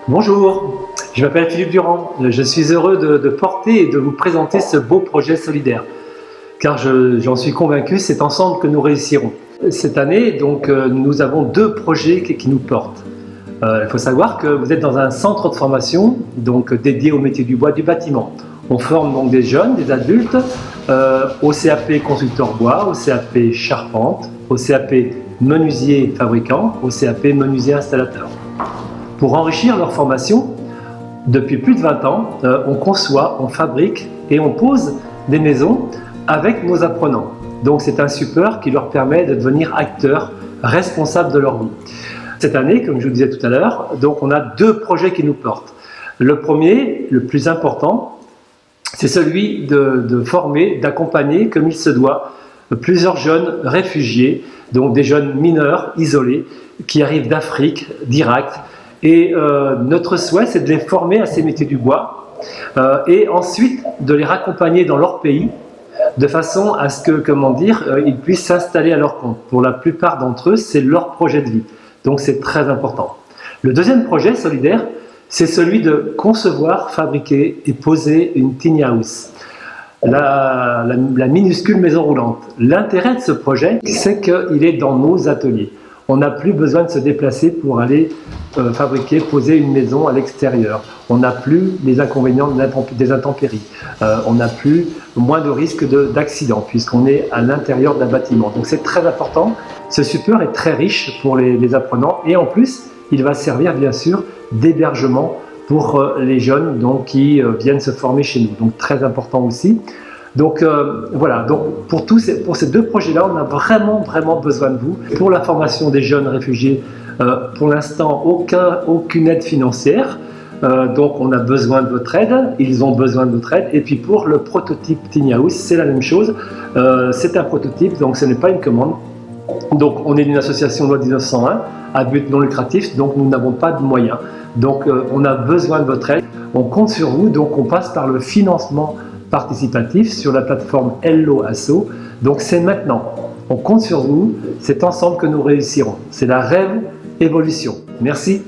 Bonjour, je m'appelle Philippe Durand. Je suis heureux de porter et de vous présenter ce beau projet solidaire. Car j'en suis convaincu, c'est ensemble que nous réussirons. Cette année, donc, nous avons deux projets qui nous portent. Il faut savoir que vous êtes dans un centre de formation donc, dédié au métier du bois du bâtiment. On forme donc des jeunes, des adultes, au CAP consulteur bois, au CAP charpente, au CAP menuisier fabricant, au CAP menuisier installateur. Pour enrichir leur formation, depuis plus de 20 ans, on conçoit, on fabrique et on pose des maisons avec nos apprenants. Donc c'est un support qui leur permet de devenir acteurs responsables de leur vie. Cette année, comme je vous disais tout à l'heure, donc on a deux projets qui nous portent. Le premier, le plus important, c'est celui de former, d'accompagner, comme il se doit, plusieurs jeunes réfugiés, donc des jeunes mineurs isolés qui arrivent d'Afrique, d'Irak. Et notre souhait, c'est de les former à ces métiers du bois et ensuite de les raccompagner dans leur pays de façon à ce que, ils puissent s'installer à leur compte. Pour la plupart d'entre eux, c'est leur projet de vie. Donc c'est très important. Le deuxième projet solidaire, c'est celui de concevoir, fabriquer et poser une tiny house. La minuscule maison roulante. L'intérêt de ce projet, c'est qu'il est dans nos ateliers. On n'a plus besoin de se déplacer pour aller fabriquer, poser une maison à l'extérieur. On n'a plus les inconvénients des intempéries. On n'a plus moins de risques d'accident puisqu'on est à l'intérieur d'un bâtiment. Donc c'est très important. Ce support est très riche pour les apprenants et en plus, il va servir bien sûr d'hébergement pour les jeunes donc, qui viennent se former chez nous. Donc très important aussi. Donc voilà, donc pour ces deux projets-là, on a vraiment besoin de vous. Pour la formation des jeunes réfugiés, pour l'instant, aucune aide financière. Donc on a besoin de votre aide, ils ont besoin de votre aide. Et puis pour le prototype Tiny House, c'est la même chose. C'est un prototype, donc ce n'est pas une commande. Donc on est une association loi 1901 à but non lucratif, donc nous n'avons pas de moyens. Donc on a besoin de votre aide, on compte sur vous, donc on passe par le financement participatif sur la plateforme Hello Asso. Donc c'est maintenant, on compte sur vous, c'est ensemble que nous réussirons. C'est la rêve évolution. Merci.